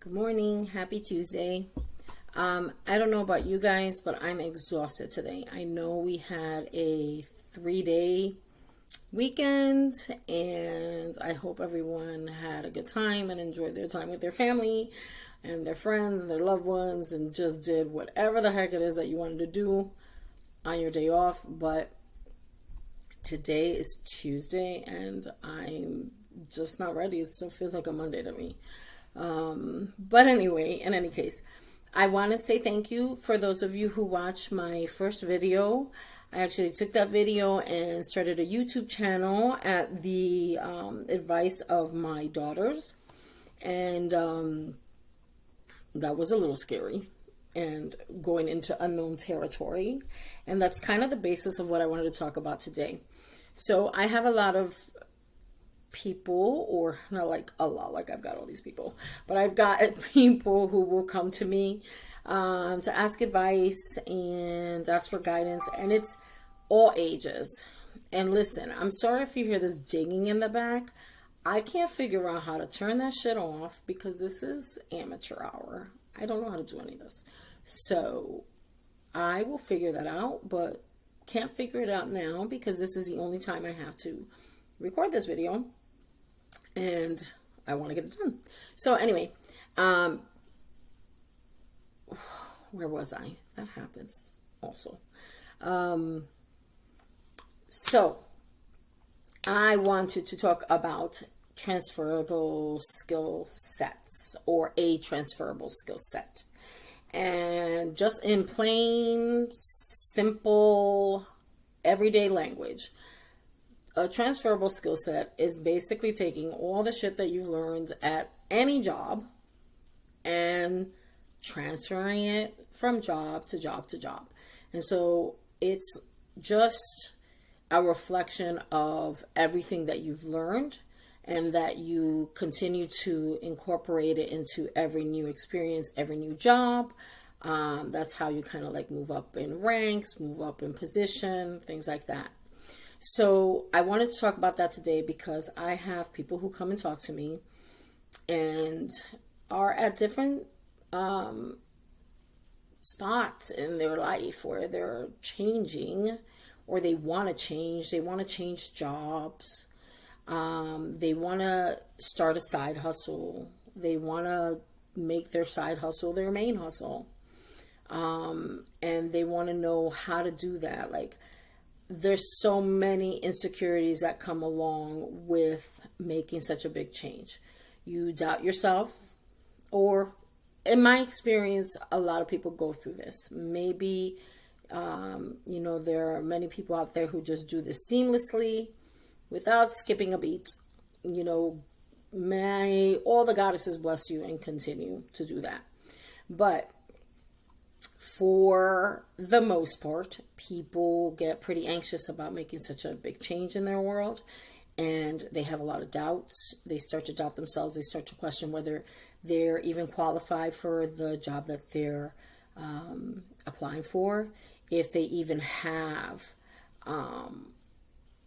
Good morning. Happy Tuesday. I don't know about you guys, but I'm exhausted today. I know we had a 3-day weekend, and I hope everyone had a good time and enjoyed their time with their family and their friends and their loved ones and just did whatever the heck it is that you wanted to do on your day off. But today is Tuesday, and I'm just not ready. It still feels like a Monday to me. But anyway, in any case, I want to say thank you for those of you who watched my first video. I actually took that video and started a YouTube channel at the advice of my daughters. And that was a little scary and going into unknown territory. And that's kind of the basis of what I wanted to talk about today. So I have a lot of people, or not like a lot, like I've got all these people, but I've got people who will come to me to ask advice and ask for guidance, and it's all ages. And listen, I'm sorry if you hear this dinging in the back. I can't figure out how to turn that shit off because this is amateur hour. I don't know how to do any of this. So I will figure that out, but can't figure it out now because this is the only time I have to record this video. And I want to get it done. So anyway, where was I? That happens also. So I wanted to talk about transferable skill sets, or a transferable skill set. And just in plain, simple, everyday language, a transferable skill set is basically taking all the shit that you've learned at any job and transferring it from job to job to job. And so it's just a reflection of everything that you've learned and that you continue to incorporate it into every new experience, every new job. That's how you kind of like move up in ranks, move up in position, things like that. So I wanted to talk about that today because I have people who come and talk to me and are at different spots in their life where they're changing, or they want to change. They want to change jobs. They want to start a side hustle. They want to make their side hustle their main hustle. And they want to know how to do that. Like, there's so many insecurities that come along with making such a big change. You doubt yourself, or in my experience, a lot of people go through this. Maybe, there are many people out there who just do this seamlessly without skipping a beat. May all the goddesses bless you and continue to do that. But for the most part, people get pretty anxious about making such a big change in their world, and they have a lot of doubts. They start to doubt themselves. They start to question whether they're even qualified for the job that they're applying for, if they even have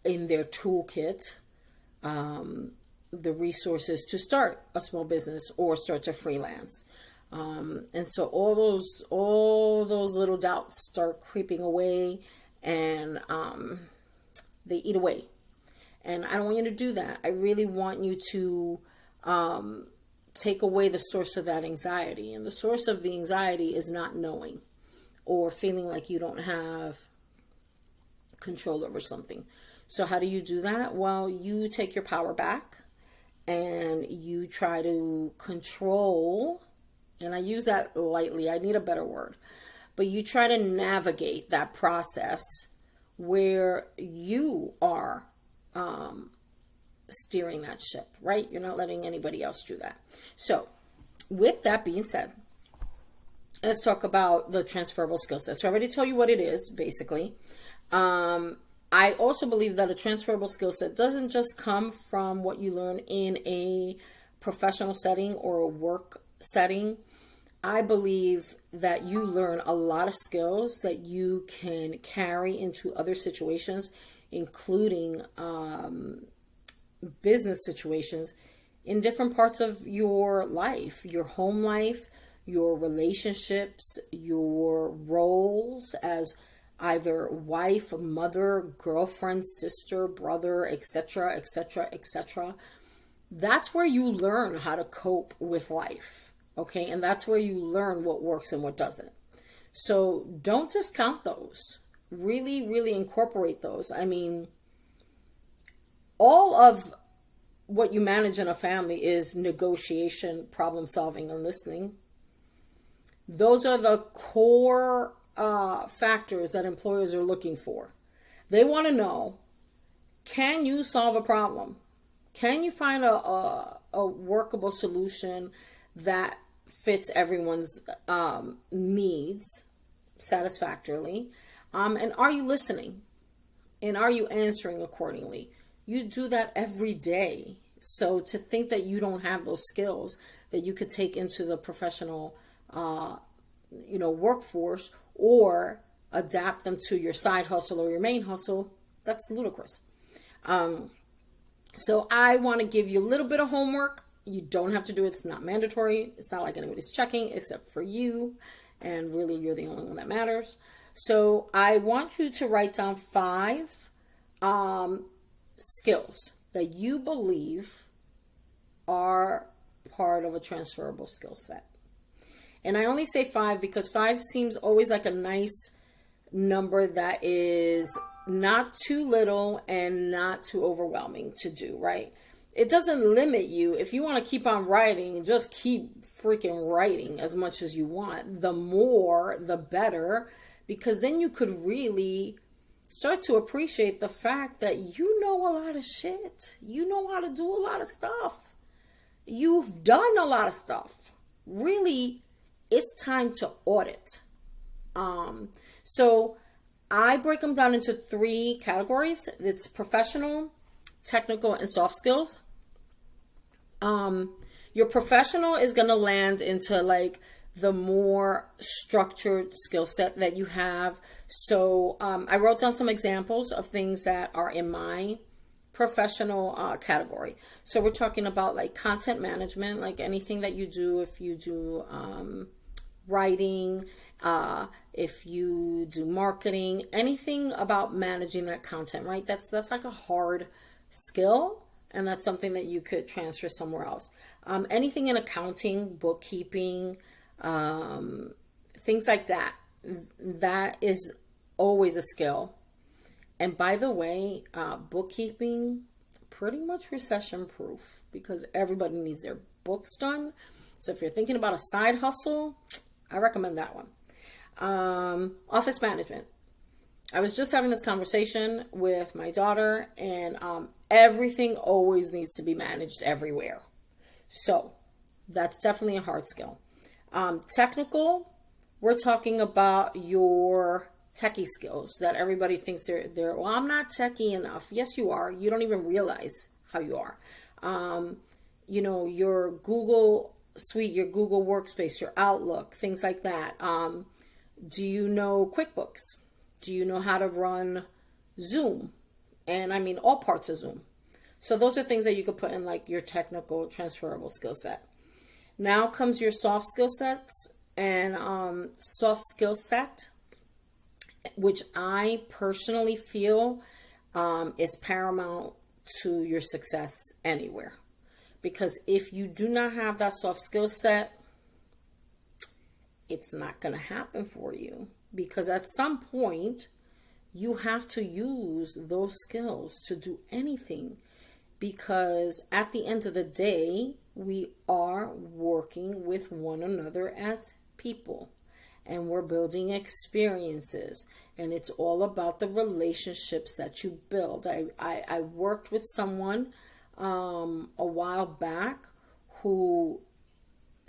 in their toolkit the resources to start a small business or start to freelance. And so all those little doubts start creeping away, and they eat away. And I don't want you to do that. I really want you to take away the source of that anxiety. And the source of the anxiety is not knowing or feeling like you don't have control over something. So how do you do that? Well, you take your power back and you try to control. And I use that lightly. I need a better word. But you try to navigate that process where you are steering that ship, right? You're not letting anybody else do that. So with that being said, let's talk about the transferable skill set. So I already told you what it is, basically. I also believe that a transferable skill set doesn't just come from what you learn in a professional setting or a work setting. I believe that you learn a lot of skills that you can carry into other situations, including business situations, in different parts of your life, your home life, your relationships, your roles as either wife, mother, girlfriend, sister, brother, etc., etc., etc. That's where you learn how to cope with life. Okay, and that's where you learn what works and what doesn't. So don't discount those. Really, really incorporate those. I mean, all of what you manage in a family is negotiation, problem solving, and listening. Those are the core factors that employers are looking for. They want to know, can you solve a problem? Can you find a workable solution that fits everyone's needs satisfactorily? And are you listening? And are you answering accordingly? You do that every day. So to think that you don't have those skills that you could take into the professional workforce or adapt them to your side hustle or your main hustle, that's ludicrous. So I want to give you a little bit of homework. You don't have to do it. It's not mandatory. It's not like anybody's checking except for you. And really, you're the only one that matters. So I want you to write down 5 skills that you believe are part of a transferable skill set. And I only say 5 because 5 seems always like a nice number that is not too little and not too overwhelming to do, right? It doesn't limit you. If you want to keep on writing, just keep freaking writing as much as you want. The more, the better, because then you could really start to appreciate the fact that you know a lot of shit. You know how to do a lot of stuff. You've done a lot of stuff. Really, it's time to audit. So I break them down into 3 categories. It's professional, technical, and soft skills. Your professional is going to land into like the more structured skill set that you have. So I wrote down some examples of things that are in my professional category. So we're talking about like content management, like anything that you do. If you do writing, if you do marketing, anything about managing that content, right? That's like a hard skill, and that's something that you could transfer somewhere else. Anything in accounting, bookkeeping, things like that. That is always a skill. And by the way, bookkeeping, pretty much recession proof because everybody needs their books done. So if you're thinking about a side hustle, I recommend that one. Office management. I was just having this conversation with my daughter, and everything always needs to be managed everywhere. So that's definitely a hard skill. Technical, we're talking about your techie skills that everybody thinks they're, well, I'm not techie enough. Yes, you are. You don't even realize how you are. Your Google Suite, your Google Workspace, your Outlook, things like that. Do you know QuickBooks? Do you know how to run Zoom? And I mean all parts of Zoom. So those are things that you could put in like your technical transferable skill set. Now comes your soft skill sets, and soft skill set, which I personally feel is paramount to your success anywhere. Because if you do not have that soft skill set, it's not going to happen for you. Because at some point, you have to use those skills to do anything. Because at the end of the day, we are working with one another as people. And we're building experiences. And it's all about the relationships that you build. I worked with someone a while back who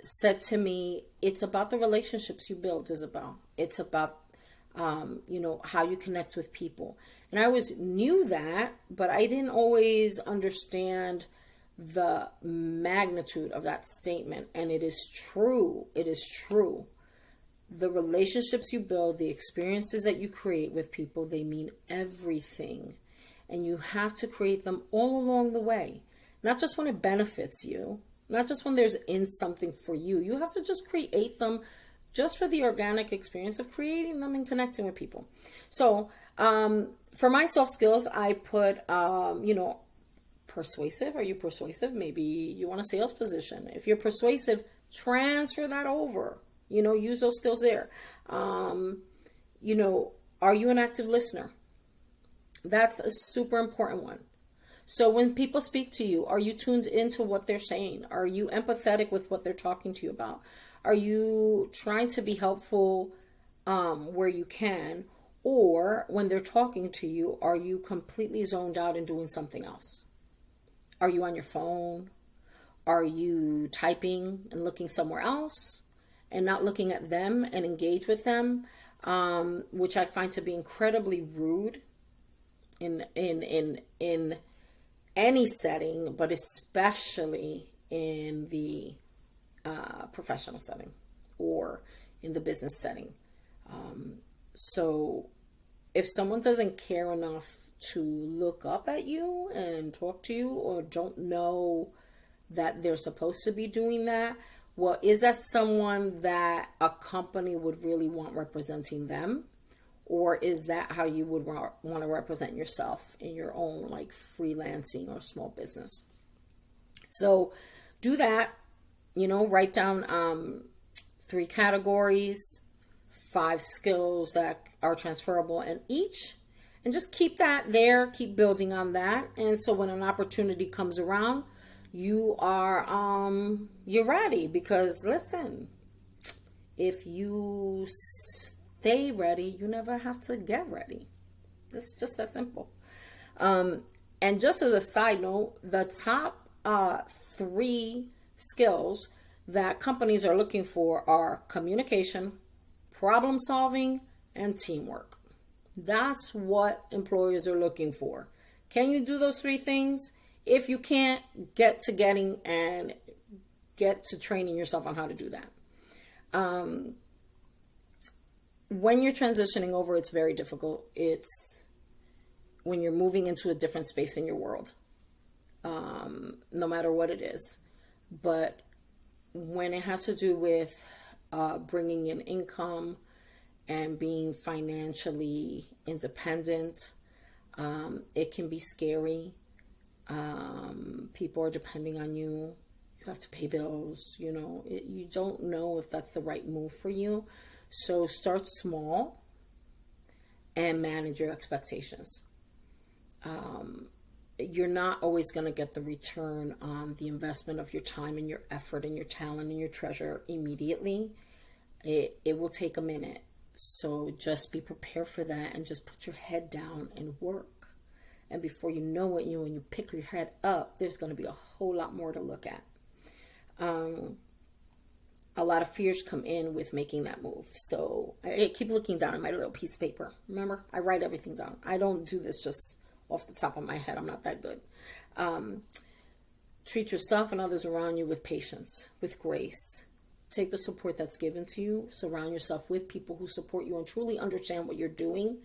said to me, it's about the relationships you build, Isabel. It's about, how you connect with people. And I always knew that, but I didn't always understand the magnitude of that statement. And it is true. It is true. The relationships you build, the experiences that you create with people, they mean everything. And you have to create them all along the way. not just when it benefits you, not just when there's in something for you. You have to just create them just for the organic experience of creating them and connecting with people. So for my soft skills, I put, persuasive. Are you persuasive? Maybe you want a sales position. If you're persuasive, transfer that over. Use those skills there. Are you an active listener? That's a super important one. So when people speak to you, are you tuned into what they're saying? Are you empathetic with what they're talking to you about? Are you trying to be helpful where you can? Or when they're talking to you, are you completely zoned out and doing something else? Are you on your phone? Are you typing and looking somewhere else and not looking at them and engage with them? Which I find to be incredibly rude in any setting, but especially in the professional setting or in the business setting. So if someone doesn't care enough to look up at you and talk to you, or don't know that they're supposed to be doing that, well, is that someone that a company would really want representing them? Or is that how you would want to represent yourself in your own like freelancing or small business? So do that, write down 3 categories, 5 skills that are transferable in each, and just keep that there, keep building on that. And so when an opportunity comes around, you're ready. Because listen, if you stay ready, you never have to get ready. It's just that simple. And just as a side note, the top 3 skills that companies are looking for are communication, problem solving, and teamwork. That's what employers are looking for. Can you do those 3 things? If you can't, get to training yourself on how to do that. When you're transitioning over, it's very difficult. It's when you're moving into a different space in your world, no matter what it is. But when it has to do with bringing in income and being financially independent, it can be scary. People are depending on you. You have to pay bills. You don't know if that's the right move for you. So start small and manage your expectations. You're not always going to get the return on the investment of your time and your effort and your talent and your treasure immediately. It will take a minute. So just be prepared for that and just put your head down and work. And before you know it, when you pick your head up, there's going to be a whole lot more to look at. A lot of fears come in with making that move. So I keep looking down at my little piece of paper. Remember, I write everything down. I don't do this just off the top of my head. I'm not that good. Treat yourself and others around you with patience, with grace. Take the support that's given to you. Surround yourself with people who support you and truly understand what you're doing.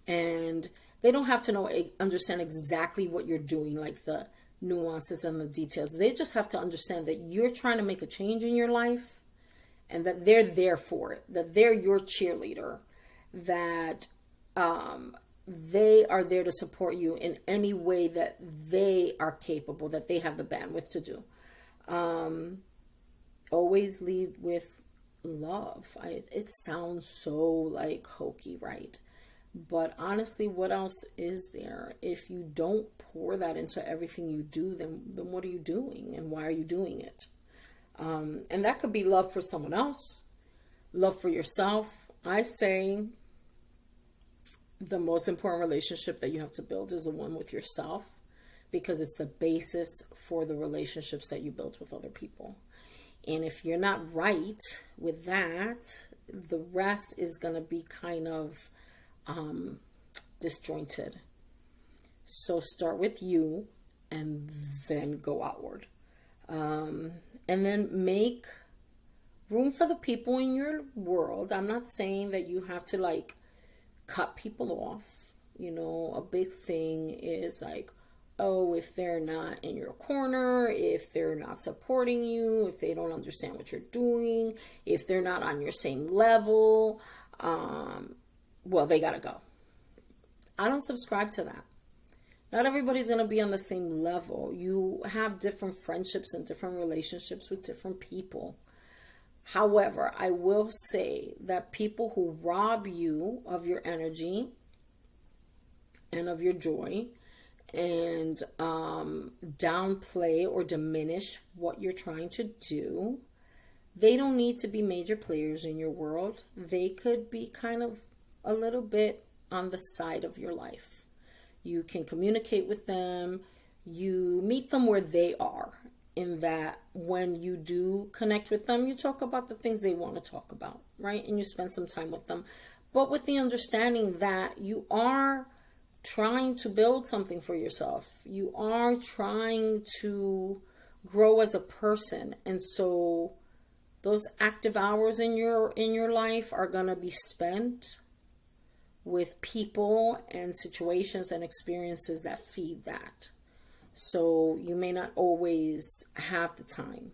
And they don't have to understand exactly what you're doing, like the nuances and the details. They just have to understand that you're trying to make a change in your life and that they're there for it, that they're your cheerleader, that they are there to support you in any way that they are capable, that they have the bandwidth to do. Always lead with love. It sounds so like hokey, right? But honestly, what else is there? If you don't pour that into everything you do, then what are you doing and why are you doing it? And that could be love for someone else, love for yourself. I say the most important relationship that you have to build is the one with yourself, because it's the basis for the relationships that you build with other people. And if you're not right with that, the rest is going to be kind of disjointed. So start with you and then go outward. And then make room for the people in your world. I'm not saying that you have to cut people off. A big thing is oh, if they're not in your corner, if they're not supporting you, if they don't understand what you're doing, if they're not on your same level, well, they gotta go. I don't subscribe to that. Not everybody's going to be on the same level. You have different friendships and different relationships with different people. However, I will say that people who rob you of your energy and of your joy and downplay or diminish what you're trying to do, they don't need to be major players in your world. They could be kind of a little bit on the side of your life. You can communicate with them. You meet them where they are, in that when you do connect with them, you talk about the things they want to talk about, right? And you spend some time with them. But with the understanding that you are trying to build something for yourself. You are trying to grow as a person. And so those active hours in your life are going to be spent with people and situations and experiences that feed that. So you may not always have the time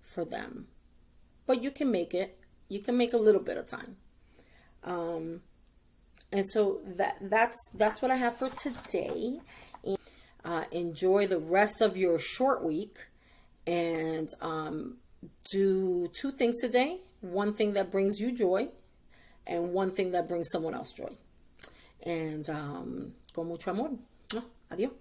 for them, but you can make it. You can make a little bit of time. And so that's what I have for today. Enjoy the rest of your short week, and do 2 things today. One thing that brings you joy, and one thing that brings someone else joy. And con mucho amor. Adiós.